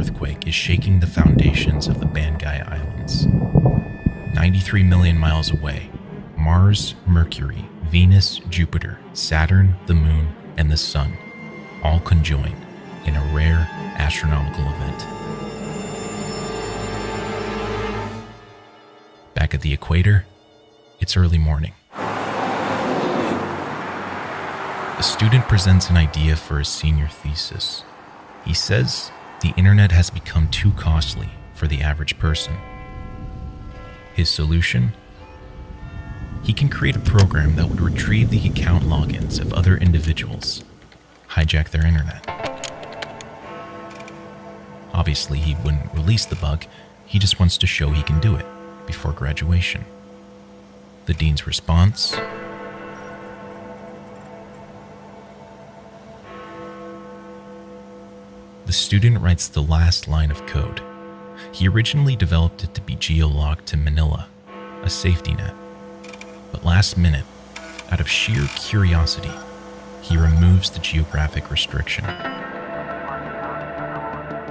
earthquake is shaking the foundations of the Bangai Islands. 93 million miles away, Mars, Mercury, Venus, Jupiter, Saturn, the Moon, and the Sun all conjoin in a rare astronomical event. Back at the equator, it's early morning. A student presents an idea for his senior thesis. He says the internet has become too costly for the average person. His solution? He can create a program that would retrieve the account logins of other individuals, hijack their internet. Obviously, he wouldn't release the bug, he just wants to show he can do it before graduation. The dean's response? The student writes the last line of code. He originally developed it to be geolocked to Manila, a safety net. But last minute, out of sheer curiosity, he removes the geographic restriction.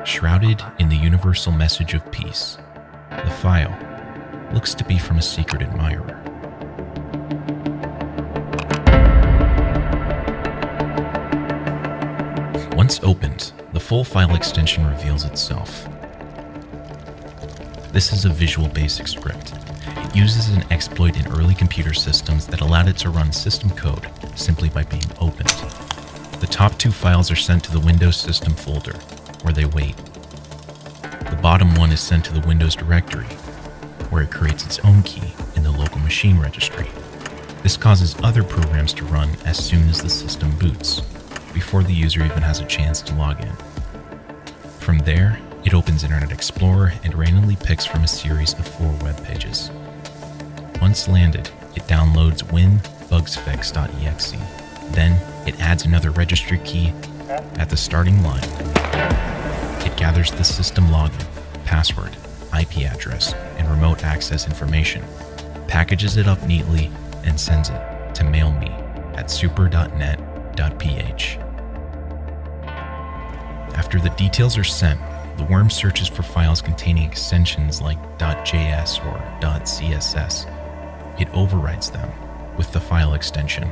Shrouded in the universal message of peace, the file looks to be from a secret admirer. Once opened, the full file extension reveals itself. This is a Visual Basic script. It uses an exploit in early computer systems that allowed it to run system code simply by being opened. The top two files are sent to the Windows system folder, where they wait. The bottom one is sent to the Windows directory, where it creates its own key in the local machine registry. This causes other programs to run as soon as the system boots, before the user even has a chance to log in. From there, it opens Internet Explorer and randomly picks from a series of 4 web pages. Once landed, it downloads winbugsfix.exe. Then, it adds another registry key at the starting line. It gathers the system login, password, IP address, and remote access information, packages it up neatly, and sends it to mailme@super.net.ph. After the details are sent, the worm searches for files containing extensions like .js or .css. It overwrites them with the file extension.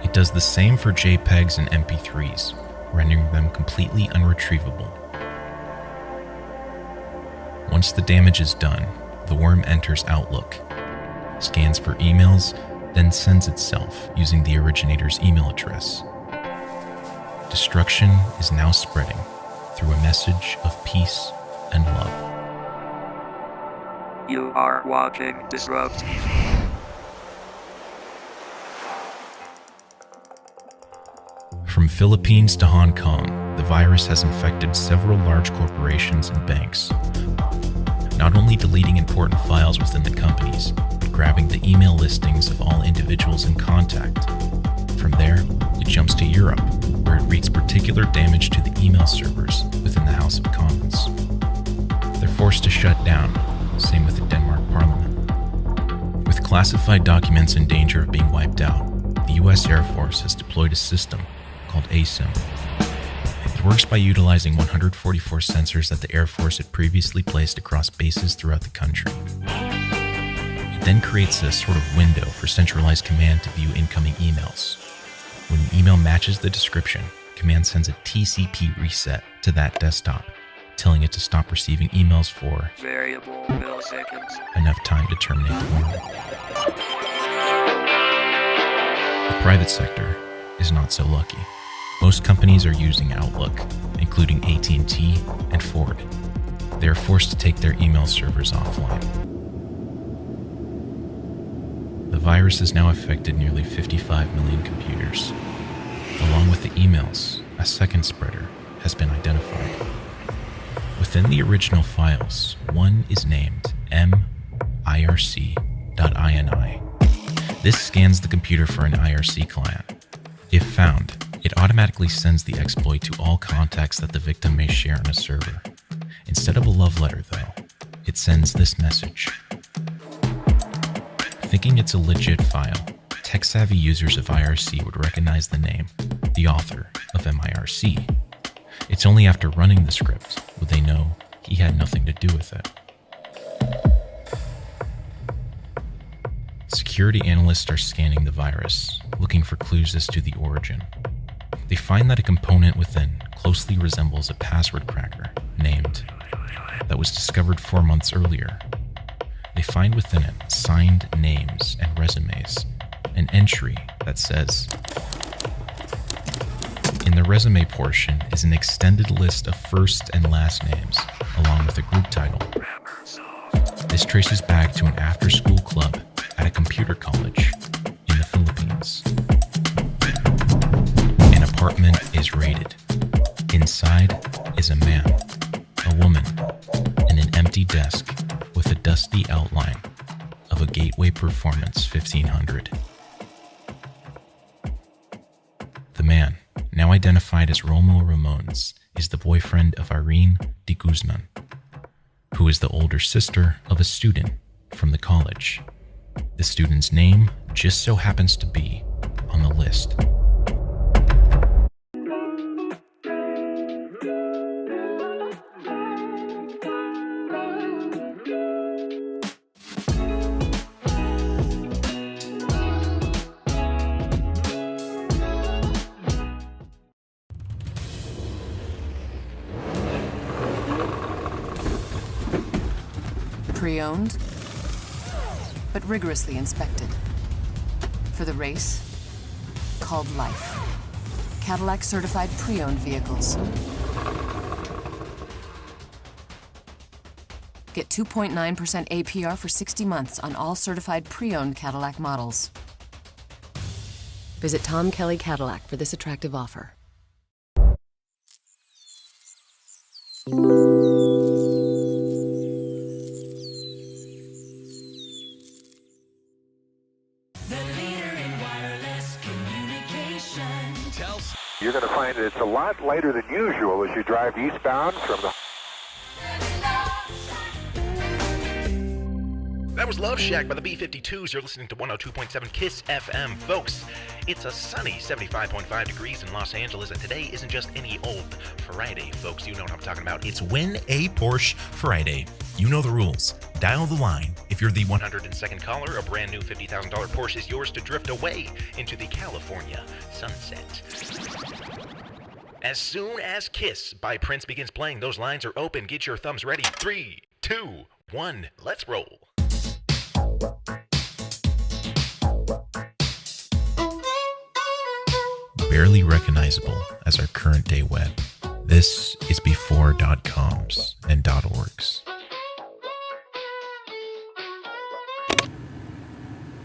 It does the same for JPEGs and MP3s, rendering them completely unretrievable. Once the damage is done, the worm enters Outlook, scans for emails, then sends itself using the originator's email address. Destruction is now spreading through a message of peace and love. You are watching Disrupt TV. From Philippines to Hong Kong, the virus has infected several large corporations and banks, not only deleting important files within the companies, but grabbing the email listings of all individuals in contact. From there, it jumps to Europe, where it wreaks particular damage to the email servers within the House of Commons. They're forced to shut down, same with the Denmark Parliament. With classified documents in danger of being wiped out, the US Air Force has deployed a system called ASIM. It works by utilizing 144 sensors that the Air Force had previously placed across bases throughout the country. It then creates a sort of window for centralized command to view incoming emails. When an email matches the description, command sends a TCP reset to that desktop, telling it to stop receiving emails for variable milliseconds. Enough time to terminate the warning. The private sector is not so lucky. Most companies are using Outlook, including AT&T and Ford. They are forced to take their email servers offline. The virus has now affected nearly 55 million computers. Along with the emails, a second spreader has been identified. Within the original files, one is named mirc.ini. This scans the computer for an IRC client. If found, it automatically sends the exploit to all contacts that the victim may share on a server. Instead of a love letter, though, it sends this message. Thinking it's a legit file, tech-savvy users of IRC would recognize the name, the author of MIRC. It's only after running the script would they know he had nothing to do with it. Security analysts are scanning the virus, looking for clues as to the origin. They find that a component within closely resembles a password cracker named that was discovered 4 months earlier. They find within it signed names and resumes, an entry that says, in the resume portion is an extended list of first and last names, along with a group title. This traces back to an after-school club at a computer college in the Philippines. An apartment is raided. Inside is a man, a woman, and an empty desk with a dusty outline of a Gateway Performance 1500. The man, now identified as Romo Ramones, is the boyfriend of Irene de Guzman, who is the older sister of a student from the college. The student's name just so happens to be on the list. Pre-owned, but rigorously inspected. For the race called life. Cadillac certified pre-owned vehicles. Get 2.9% APR for 60 months on all certified pre-owned Cadillac models. Visit Tom Kelly Cadillac for this attractive offer. You're going to find that it's a lot lighter than usual as you drive eastbound from the... That was Love Shack by the B-52s. You're listening to 102.7 KISS FM. Folks, it's a sunny 75.5 degrees in Los Angeles, and today isn't just any old Friday, folks. You know what I'm talking about. It's Win a Porsche Friday. You know the rules. Dial the line. If you're the 102nd caller, a brand new $50,000 Porsche is yours to drift away into the California sunset. As soon as Kiss by Prince begins playing, those lines are open. Get your thumbs ready. 3, 2, 1, let's roll. Barely recognizable as our current day web, this is before .coms and .orgs.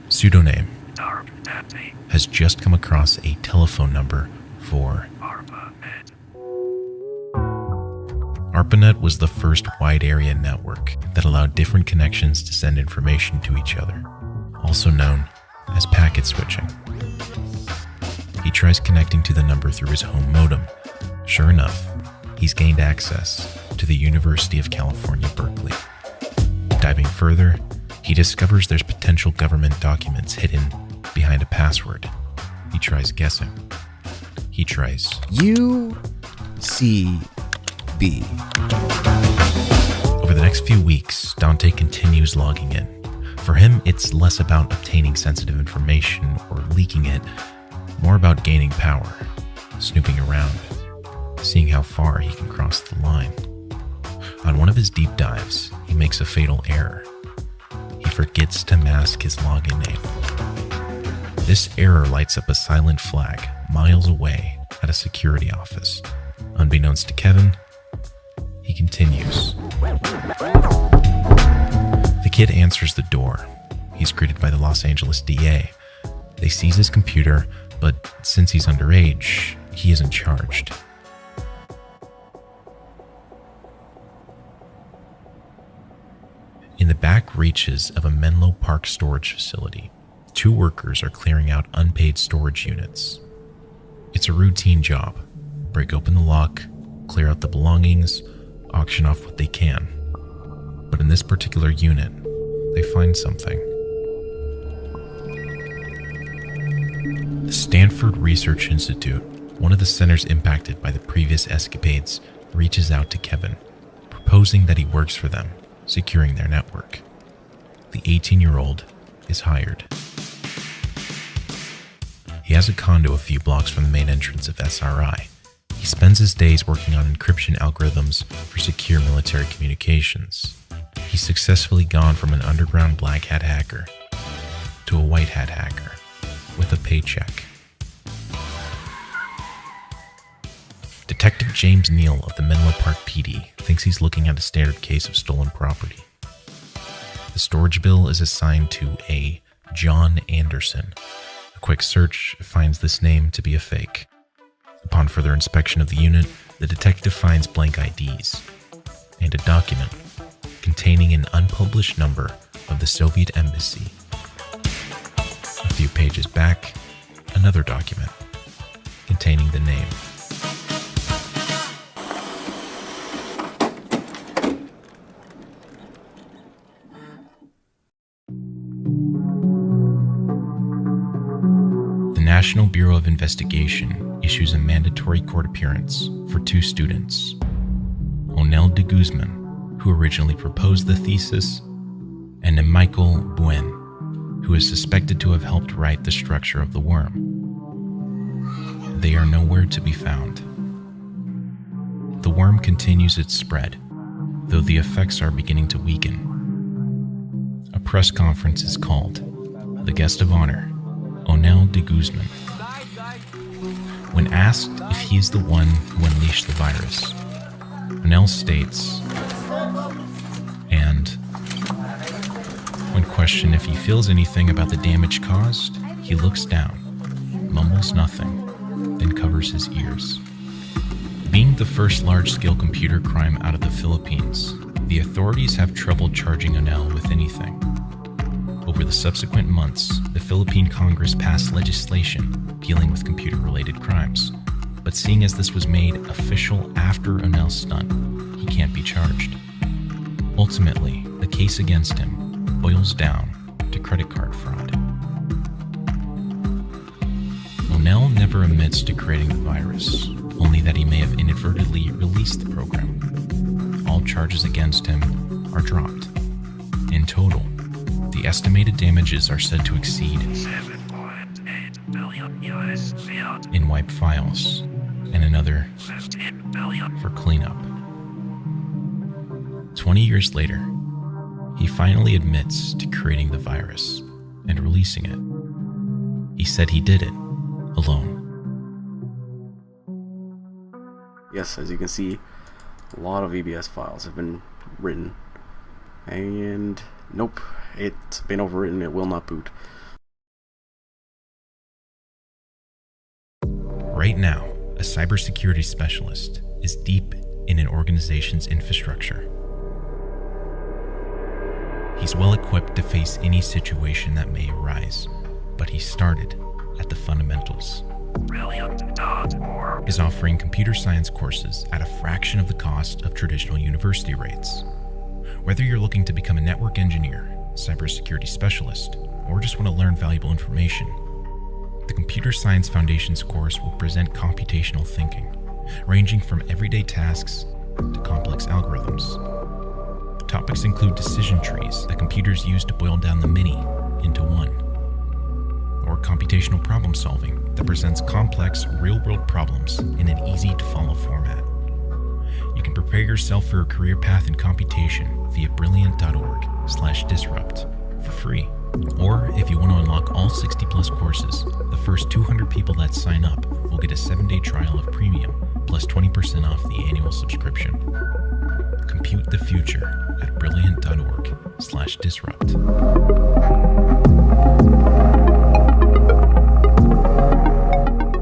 Pseudonym has just come across a telephone number for ARPANET was the first wide area network that allowed different connections to send information to each other, also known as packet switching. He tries connecting to the number through his home modem. Sure enough, he's gained access to the University of California, Berkeley. Diving further, he discovers there's potential government documents hidden behind a password. He tries guessing. He tries UCB. Over the next few weeks, Dante continues logging in. For him, it's less about obtaining sensitive information or leaking it, more about gaining power, snooping around, seeing how far he can cross the line. On one of his deep dives, he makes a fatal error. He forgets to mask his login name. This error lights up a silent flag miles away at a security office. Unbeknownst to Kevin, he continues. The kid answers the door. He's greeted by the Los Angeles DA. They seize his computer, but since he's underage, he isn't charged. In the back reaches of a Menlo Park storage facility, 2 workers are clearing out unpaid storage units. It's a routine job. Break open the lock, clear out the belongings, auction off what they can. But in this particular unit, they find something. The Stanford Research Institute one of the centers impacted by the previous escapades reaches out to Kevin, proposing that he works for them, securing their network. The 18-year-old is hired. He has a condo a few blocks from the main entrance of SRI. He spends his days working on encryption algorithms for secure military communications. He's successfully gone from an underground black hat hacker to a white hat hacker with a paycheck. Detective James Neal of the Menlo Park PD thinks he's looking at a standard case of stolen property. The storage bill is assigned to a John Anderson. A quick search finds this name to be a fake. Upon further inspection of the unit, the detective finds blank IDs and a document containing an unpublished number of the Soviet embassy. A few pages back, another document containing the name. The National Bureau of Investigation issues a mandatory court appearance for two students, Onel de Guzman, who originally proposed the thesis, and Michael Buen, who is suspected to have helped write the structure of the worm. They are nowhere to be found. The worm continues its spread, though the effects are beginning to weaken. A press conference is called. The guest of honor, Onel de Guzman. When asked if he is the one who unleashed the virus, Onel states, and when questioned if he feels anything about the damage caused, he looks down, mumbles nothing, then covers his ears. Being the first large-scale computer crime out of the Philippines, the authorities have trouble charging Onel with anything. Over the subsequent months, the Philippine Congress passed legislation dealing with computer-related crimes. But seeing as this was made official after Onel's stunt, he can't be charged. Ultimately, the case against him boils down to credit card fraud. Onel never admits to creating the virus, only that he may have inadvertently released the program. All charges against him are dropped. In total, the estimated damages are said to exceed $7.8 billion US fiat in wiped files, and another 15 billion for cleanup. 20 years later, he finally admits to creating the virus and releasing it. He said he did it alone. Yes, as you can see, a lot of EBS files have been written. And nope, it's been overwritten, it will not boot. Right now, a cybersecurity specialist is deep in an organization's infrastructure. He's well equipped to face any situation that may arise, but he started at the fundamentals. Brilliant.org Is offering computer science courses at a fraction of the cost of traditional university rates. Whether you're looking to become a network engineer, cybersecurity specialist, or just want to learn valuable information, the Computer Science Foundations course will present computational thinking, ranging from everyday tasks to complex algorithms. Topics include decision trees that computers use to boil down the many into one, or computational problem solving that presents complex real-world problems in an easy-to-follow format. You can prepare yourself for a career path in computation via brilliant.org/disrupt for free. Or if you want to unlock all 60+ courses, the first 200 people that sign up will get a 7-day trial of premium plus 20% off the annual subscription. Compute the future at brilliant.org/disrupt.